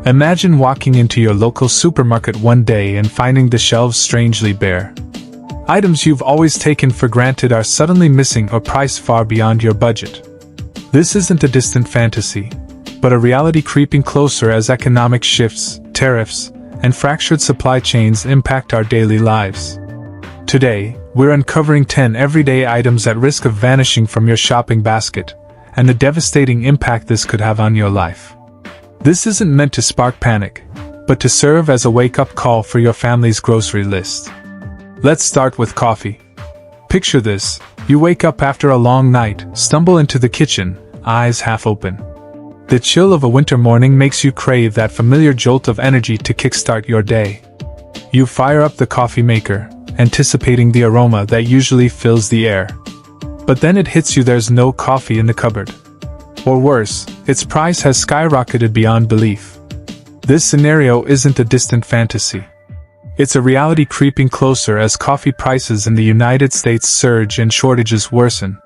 Imagine walking into your local supermarket one day and finding the shelves strangely bare. Items you've always taken for granted are suddenly missing or priced far beyond your budget. This isn't a distant fantasy, but a reality creeping closer as economic shifts, tariffs, and fractured supply chains impact our daily lives. Today, we're uncovering 10 everyday items at risk of vanishing from your shopping basket, and the devastating impact this could have on your life. This isn't meant to spark panic, but to serve as a wake-up call for your family's grocery list. Let's start with coffee. Picture this: you wake up after a long night, stumble into the kitchen, eyes half open. The chill of a winter morning makes you crave that familiar jolt of energy to kickstart your day. You fire up the coffee maker, anticipating the aroma that usually fills the air. But then it hits you: there's no coffee in the cupboard. Or worse, its price has skyrocketed beyond belief. This scenario isn't a distant fantasy. It's a reality creeping closer as coffee prices in the United States surge and shortages worsen.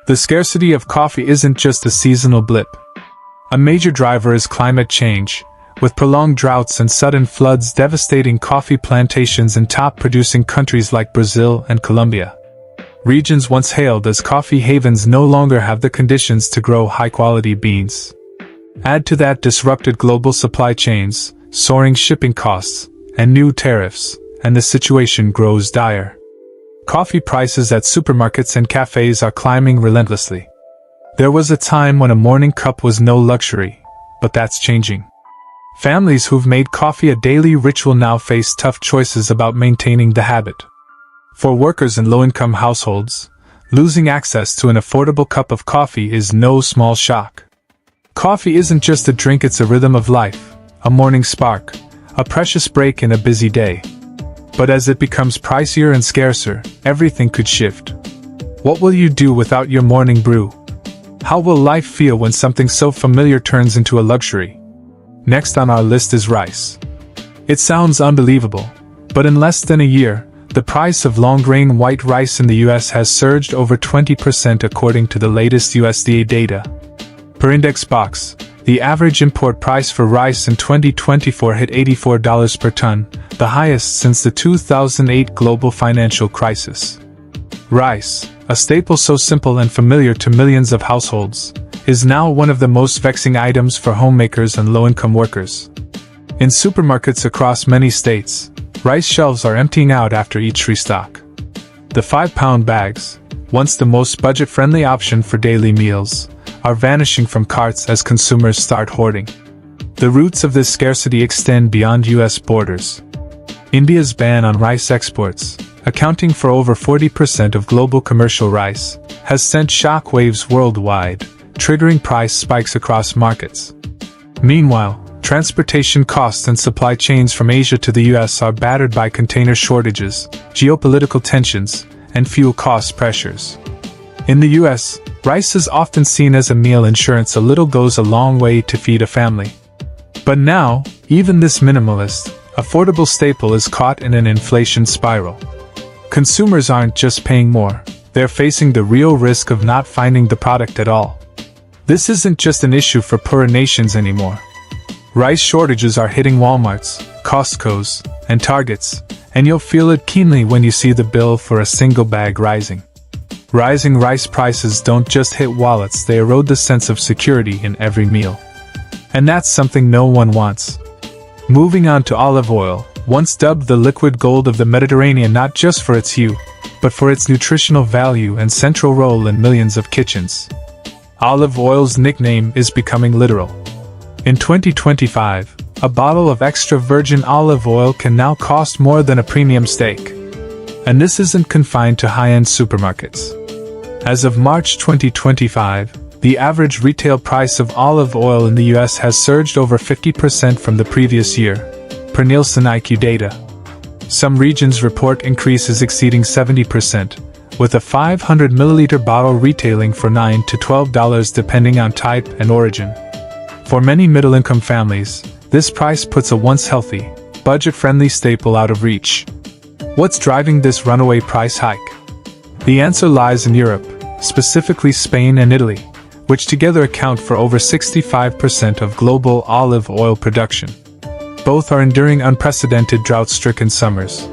The scarcity of coffee isn't just a seasonal blip. A major driver is climate change, with prolonged droughts and sudden floods devastating coffee plantations in top-producing countries like Brazil and Colombia. Regions once hailed as coffee havens no longer have the conditions to grow high-quality beans. Add to that disrupted global supply chains, soaring shipping costs, and new tariffs, and the situation grows dire. Coffee prices at supermarkets and cafes are climbing relentlessly. There was a time when a morning cup was no luxury, but that's changing. Families who've made coffee a daily ritual now face tough choices about maintaining the habit. For workers in low-income households, losing access to an affordable cup of coffee is no small shock. Coffee isn't just a drink, it's a rhythm of life, a morning spark, a precious break in a busy day. But as it becomes pricier and scarcer, everything could shift. What will you do without your morning brew? How will life feel when something so familiar turns into a luxury? Next on our list is rice. It sounds unbelievable, but in less than a year, the price of long-grain white rice in the US has surged over 20% according to the latest USDA data. Per index box, the average import price for rice in 2024 hit $84 per ton, the highest since the 2008 global financial crisis. Rice, a staple so simple and familiar to millions of households, is now one of the most vexing items for homemakers and low-income workers. In supermarkets across many states, rice shelves are emptying out after each restock. The 5-pound bags, once the most budget-friendly option for daily meals, are vanishing from carts as consumers start hoarding. The roots of this scarcity extend beyond US borders. India's ban on rice exports, accounting for over 40% of global commercial rice, has sent shockwaves worldwide, triggering price spikes across markets. Meanwhile, transportation costs and supply chains from Asia to the US are battered by container shortages, geopolitical tensions, and fuel cost pressures. In the US, rice is often seen as a meal insurance. A little goes a long way to feed a family. But now, even this minimalist, affordable staple is caught in an inflation spiral. Consumers aren't just paying more, they're facing the real risk of not finding the product at all. This isn't just an issue for poorer nations anymore. Rice shortages are hitting Walmarts, Costco's, and Targets, and you'll feel it keenly when you see the bill for a single bag rising. Rising rice prices don't just hit wallets, they erode the sense of security in every meal. And that's something no one wants. Moving on to olive oil, once dubbed the liquid gold of the Mediterranean not just for its hue, but for its nutritional value and central role in millions of kitchens. Olive oil's nickname is becoming literal. In 2025, a bottle of extra virgin olive oil can now cost more than a premium steak. And this isn't confined to high-end supermarkets. As of March 2025, the average retail price of olive oil in the US has surged over 50% from the previous year, per Nielsen IQ data. Some regions report increases exceeding 70%, with a 500 milliliter bottle retailing for $9 to $12 depending on type and origin. For many middle-income families, this price puts a once healthy, budget-friendly staple out of reach. What's driving this runaway price hike? The answer lies in Europe, specifically Spain and Italy, which together account for over 65% of global olive oil production. Both are enduring unprecedented drought-stricken summers,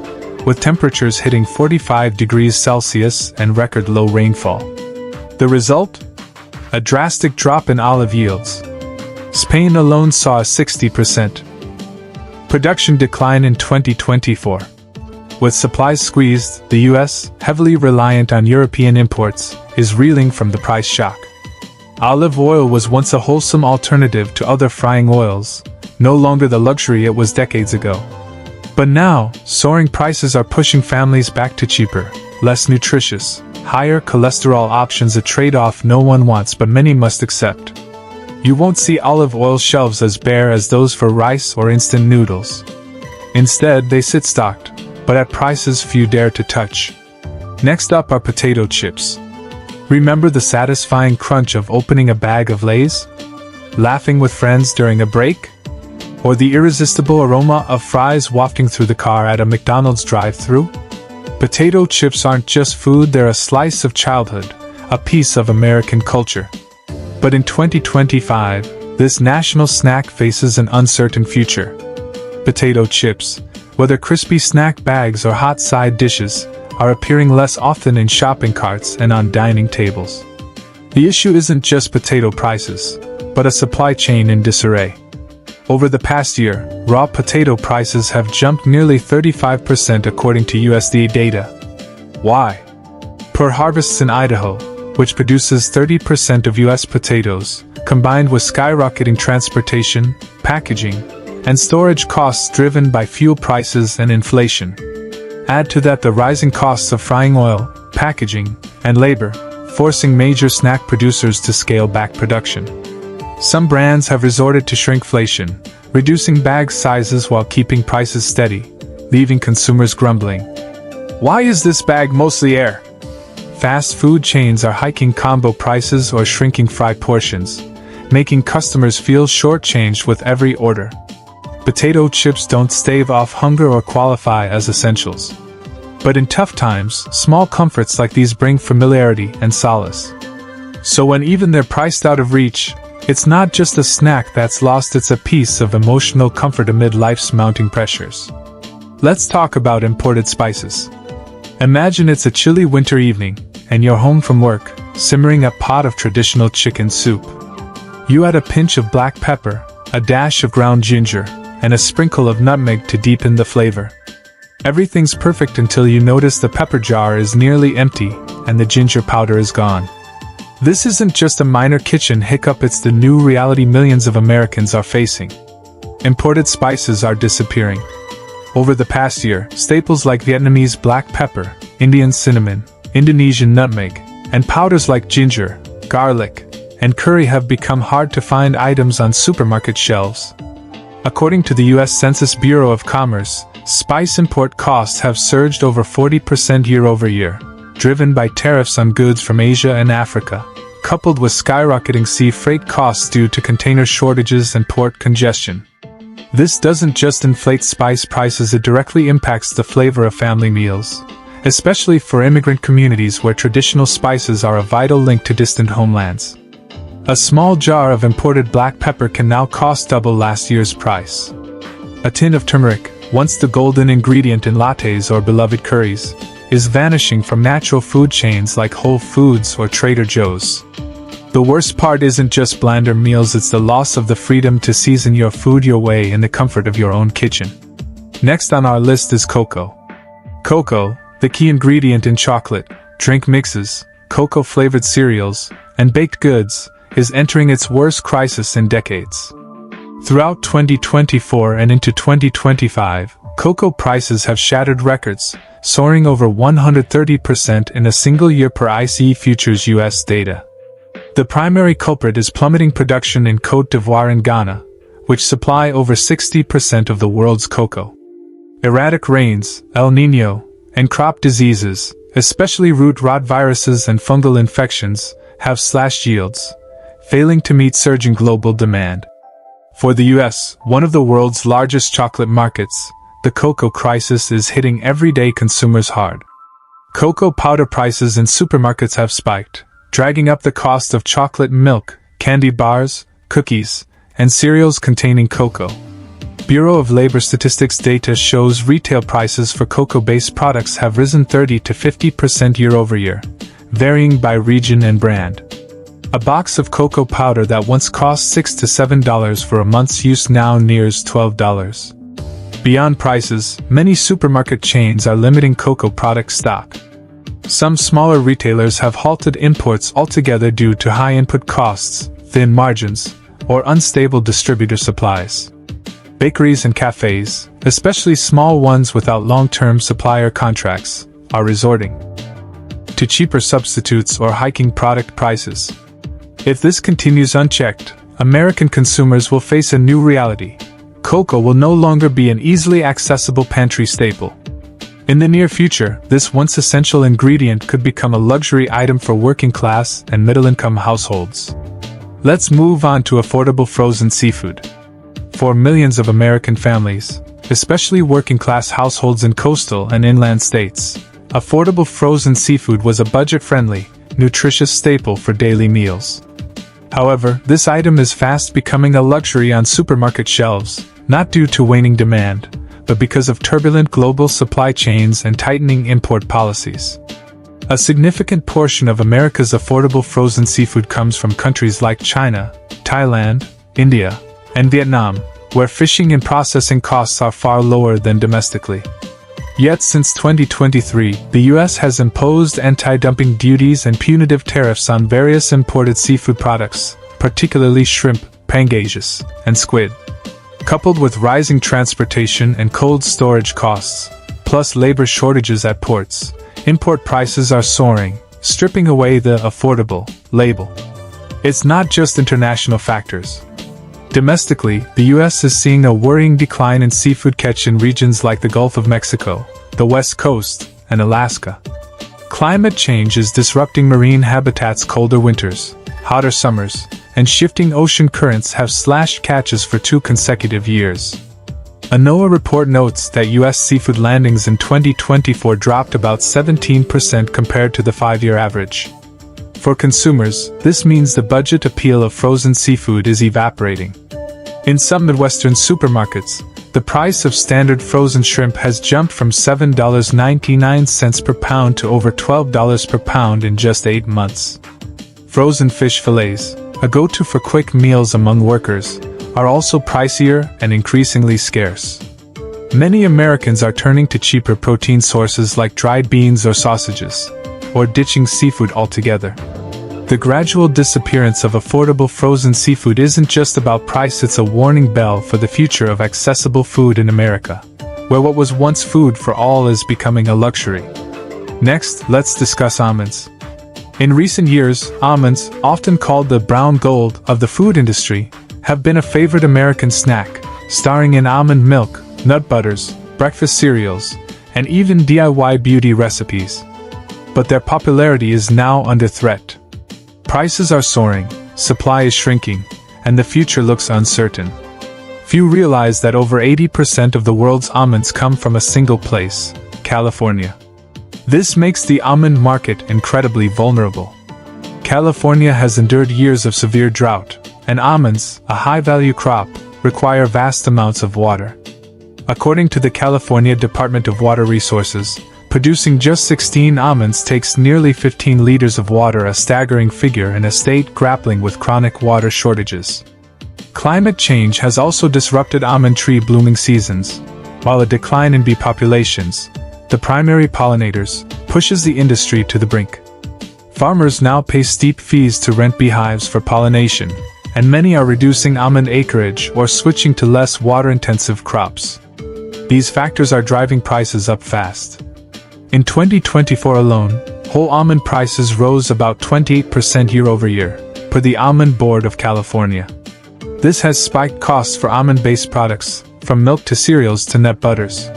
with temperatures hitting 45 degrees Celsius and record low rainfall. The result? A drastic drop in olive yields. Spain alone saw a 60% production decline in 2024. With supplies squeezed, the US, heavily reliant on European imports, is reeling from the price shock. Olive oil was once a wholesome alternative to other frying oils, no longer the luxury it was decades ago. But now, soaring prices are pushing families back to cheaper, less nutritious, higher cholesterol options, a trade-off no one wants but many must accept. You won't see olive oil shelves as bare as those for rice or instant noodles. Instead, they sit stocked, but at prices few dare to touch. Next up are potato chips. Remember the satisfying crunch of opening a bag of Lay's? Laughing with friends during a break? Or the irresistible aroma of fries wafting through the car at a McDonald's drive-thru? Potato chips aren't just food, they're a slice of childhood, a piece of American culture. But in 2025, this national snack faces an uncertain future. Potato chips, whether crispy snack bags or hot side dishes, are appearing less often in shopping carts and on dining tables. The issue isn't just potato prices, but a supply chain in disarray. Over the past year, raw potato prices have jumped nearly 35% according to USDA data. Why? Per harvests in Idaho, which produces 30% of US potatoes, combined with skyrocketing transportation, packaging, and storage costs driven by fuel prices and inflation. Add to that the rising costs of frying oil, packaging, and labor, forcing major snack producers to scale back production. Some brands have resorted to shrinkflation, reducing bag sizes while keeping prices steady, leaving consumers grumbling. Why is this bag mostly air? Fast food chains are hiking combo prices or shrinking fry portions, making customers feel shortchanged with every order. Potato chips don't stave off hunger or qualify as essentials. But in tough times, small comforts like these bring familiarity and solace. So when even they're priced out of reach, it's not just a snack that's lost, it's a piece of emotional comfort amid life's mounting pressures. Let's talk about imported spices. Imagine it's a chilly winter evening, and you're home from work, simmering a pot of traditional chicken soup. You add a pinch of black pepper, a dash of ground ginger, and a sprinkle of nutmeg to deepen the flavor. Everything's perfect until you notice the pepper jar is nearly empty, and the ginger powder is gone. This isn't just a minor kitchen hiccup, it's the new reality millions of Americans are facing. Imported spices are disappearing. Over the past year, staples like Vietnamese black pepper, Indian cinnamon, Indonesian nutmeg, and powders like ginger, garlic, and curry have become hard to find items on supermarket shelves. According to the U.S. Census Bureau of Commerce, spice import costs have surged over 40% year over year, driven by tariffs on goods from Asia and Africa, coupled with skyrocketing sea freight costs due to container shortages and port congestion. This doesn't just inflate spice prices, it directly impacts the flavor of family meals, especially for immigrant communities where traditional spices are a vital link to distant homelands. A small jar of imported black pepper can now cost double last year's price. A tin of turmeric, once the golden ingredient in lattes or beloved curries, is vanishing from natural food chains like Whole Foods or Trader Joe's. The worst part isn't just blander meals, it's the loss of the freedom to season your food your way in the comfort of your own kitchen. Next on our list is cocoa. Cocoa, the key ingredient in chocolate, drink mixes, cocoa-flavored cereals, and baked goods, is entering its worst crisis in decades. Throughout 2024 and into 2025, cocoa prices have shattered records, soaring over 130% in a single year per ICE Futures US data. The primary culprit is plummeting production in Côte d'Ivoire and Ghana, which supply over 60% of the world's cocoa. Erratic rains, El Niño, and crop diseases, especially root rot viruses and fungal infections, have slashed yields, failing to meet surging global demand. For the US, one of the world's largest chocolate markets, the cocoa crisis is hitting everyday consumers hard. Cocoa powder prices in supermarkets have spiked, dragging up the cost of chocolate milk, candy bars, cookies, and cereals containing cocoa. Bureau of Labor Statistics data shows retail prices for cocoa-based products have risen 30 to 50% year-over-year, varying by region and brand. A box of cocoa powder that once cost $6 to $7 for a month's use now nears $12. Beyond prices, many supermarket chains are limiting cocoa product stock. Some smaller retailers have halted imports altogether due to high input costs, thin margins, or unstable distributor supplies. Bakeries and cafes, especially small ones without long-term supplier contracts, are resorting to cheaper substitutes or hiking product prices. If this continues unchecked, American consumers will face a new reality. Cocoa will no longer be an easily accessible pantry staple. In the near future, this once essential ingredient could become a luxury item for working-class and middle-income households. Let's move on to affordable frozen seafood. For millions of American families, especially working-class households in coastal and inland states, affordable frozen seafood was a budget-friendly, nutritious staple for daily meals. However, this item is fast becoming a luxury on supermarket shelves, not due to waning demand, but because of turbulent global supply chains and tightening import policies. A significant portion of America's affordable frozen seafood comes from countries like China, Thailand, India, and Vietnam, where fishing and processing costs are far lower than domestically. Yet since 2023, the U.S. has imposed anti-dumping duties and punitive tariffs on various imported seafood products, particularly shrimp, pangasius, and squid. Coupled with rising transportation and cold storage costs, plus labor shortages at ports, import prices are soaring, stripping away the affordable label. It's not just international factors. Domestically, the U.S. is seeing a worrying decline in seafood catch in regions like the Gulf of Mexico, the West Coast, and Alaska. Climate change is disrupting marine habitats. Colder winters, hotter summers, and shifting ocean currents have slashed catches for 2 consecutive years. A NOAA report notes that U.S. seafood landings in 2024 dropped about 17% compared to the 5-year average. For consumers, this means the budget appeal of frozen seafood is evaporating. In some Midwestern supermarkets, the price of standard frozen shrimp has jumped from $7.99 per pound to over $12 per pound in just 8 months. Frozen fish fillets, a go-to for quick meals among workers, are also pricier and increasingly scarce. Many Americans are turning to cheaper protein sources like dried beans or sausages, or ditching seafood altogether. The gradual disappearance of affordable frozen seafood isn't just about price, it's a warning bell for the future of accessible food in America, where what was once food for all is becoming a luxury. Next, let's discuss almonds. In recent years, almonds, often called the brown gold of the food industry, have been a favorite American snack, starring in almond milk, nut butters, breakfast cereals, and even DIY beauty recipes. But their popularity is now under threat. Prices are soaring, supply is shrinking, and the future looks uncertain. Few realize that over 80% of the world's almonds come from a single place, California. This makes the almond market incredibly vulnerable. California has endured years of severe drought, and almonds, a high-value crop, require vast amounts of water. According to the California Department of Water Resources, producing just 16 almonds takes nearly 15 liters of water, a staggering figure in a state grappling with chronic water shortages. Climate change has also disrupted almond tree blooming seasons, while a decline in bee populations, the primary pollinators, pushes the industry to the brink. Farmers now pay steep fees to rent beehives for pollination, and many are reducing almond acreage or switching to less water-intensive crops. These factors are driving prices up fast. In 2024 alone, whole almond prices rose about 28% year-over-year, per the Almond Board of California. This has spiked costs for almond-based products, from milk to cereals to nut butters.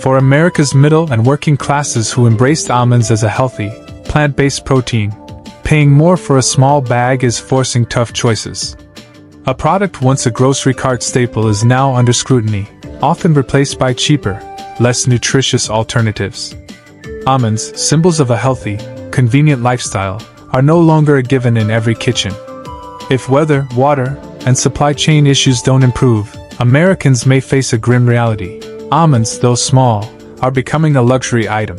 For America's middle and working classes who embraced almonds as a healthy, plant-based protein, paying more for a small bag is forcing tough choices. A product once a grocery cart staple is now under scrutiny, often replaced by cheaper, less nutritious alternatives. Almonds, symbols of a healthy, convenient lifestyle, are no longer a given in every kitchen. If weather, water, and supply chain issues don't improve, Americans may face a grim reality. Almonds, though small, are becoming a luxury item.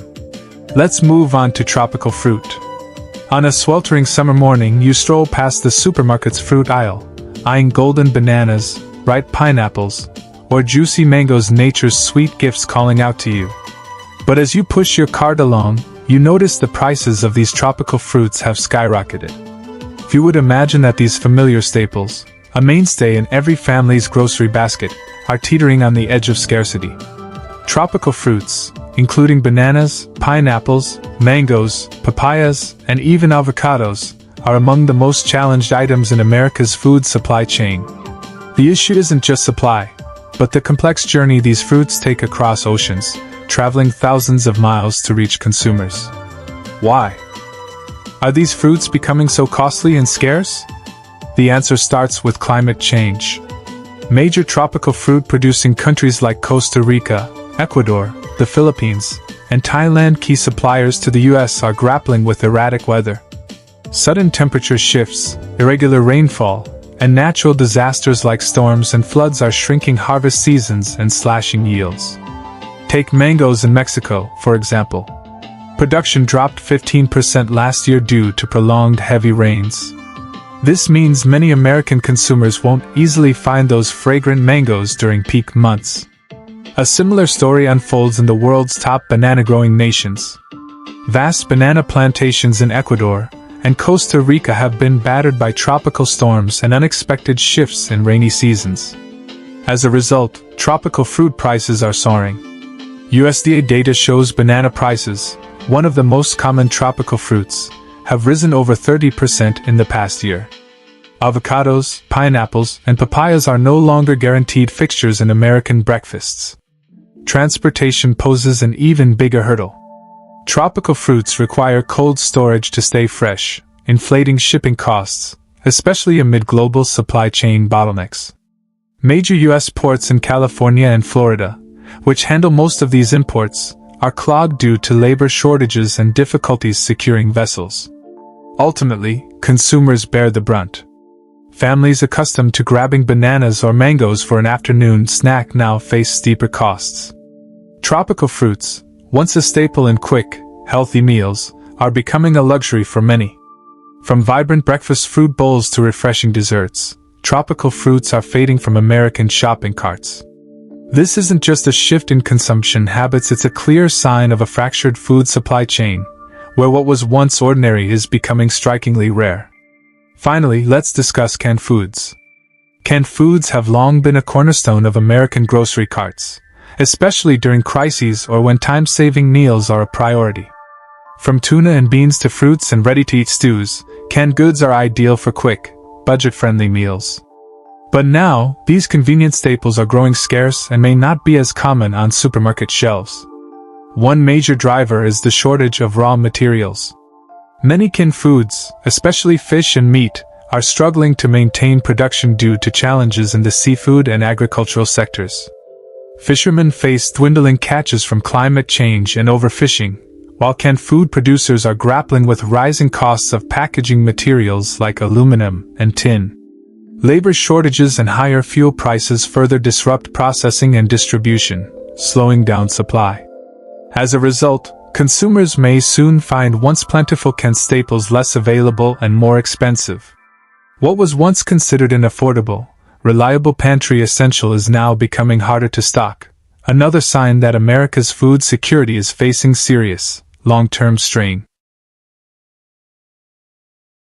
Let's move on to tropical fruit. On a sweltering summer morning, you stroll past the supermarket's fruit aisle, eyeing golden bananas, ripe pineapples, or juicy mangoes, nature's sweet gifts calling out to you. But as you push your cart along, you notice the prices of these tropical fruits have skyrocketed. Few would imagine that these familiar staples, a mainstay in every family's grocery basket, are teetering on the edge of scarcity. Tropical fruits, including bananas, pineapples, mangoes, papayas, and even avocados, are among the most challenged items in America's food supply chain. The issue isn't just supply, but the complex journey these fruits take across oceans, traveling thousands of miles to reach consumers. Why? Are these fruits becoming so costly and scarce? The answer starts with climate change. Major tropical fruit-producing countries like Costa Rica, Ecuador, the Philippines, and Thailand, key suppliers to the U.S., are grappling with erratic weather. Sudden temperature shifts, irregular rainfall, and natural disasters like storms and floods are shrinking harvest seasons and slashing yields. Take mangoes in Mexico, for example. Production dropped 15% last year due to prolonged heavy rains. This means many American consumers won't easily find those fragrant mangoes during peak months. A similar story unfolds in the world's top banana-growing nations. Vast banana plantations in Ecuador and Costa Rica have been battered by tropical storms and unexpected shifts in rainy seasons. As a result, tropical fruit prices are soaring. USDA data shows banana prices, one of the most common tropical fruits, have risen over 30% in the past year. Avocados, pineapples, and papayas are no longer guaranteed fixtures in American breakfasts. Transportation poses an even bigger hurdle. Tropical fruits require cold storage to stay fresh, inflating shipping costs, especially amid global supply chain bottlenecks. Major U.S. ports in California and Florida, which handle most of these imports, are clogged due to labor shortages and difficulties securing vessels. Ultimately, consumers bear the brunt. Families accustomed to grabbing bananas or mangoes for an afternoon snack now face steeper costs. Tropical fruits, once a staple in quick, healthy meals, are becoming a luxury for many. From vibrant breakfast fruit bowls to refreshing desserts, tropical fruits are fading from American shopping carts. This isn't just a shift in consumption habits, it's a clear sign of a fractured food supply chain, where what was once ordinary is becoming strikingly rare. Finally, let's discuss canned foods. Canned foods have long been a cornerstone of American grocery carts, especially during crises or when time-saving meals are a priority. From tuna and beans to fruits and ready-to-eat stews, canned goods are ideal for quick, budget-friendly meals. But now, these convenient staples are growing scarce and may not be as common on supermarket shelves. One major driver is the shortage of raw materials. Many canned foods, especially fish and meat, are struggling to maintain production due to challenges in the seafood and agricultural sectors. Fishermen face dwindling catches from climate change and overfishing, while canned food producers are grappling with rising costs of packaging materials like aluminum and tin. Labor shortages and higher fuel prices further disrupt processing and distribution, slowing down supply. As a result, consumers may soon find once plentiful canned staples less available and more expensive. What was once considered an affordable, reliable pantry essential is now becoming harder to stock, another sign that America's food security is facing serious, long-term strain.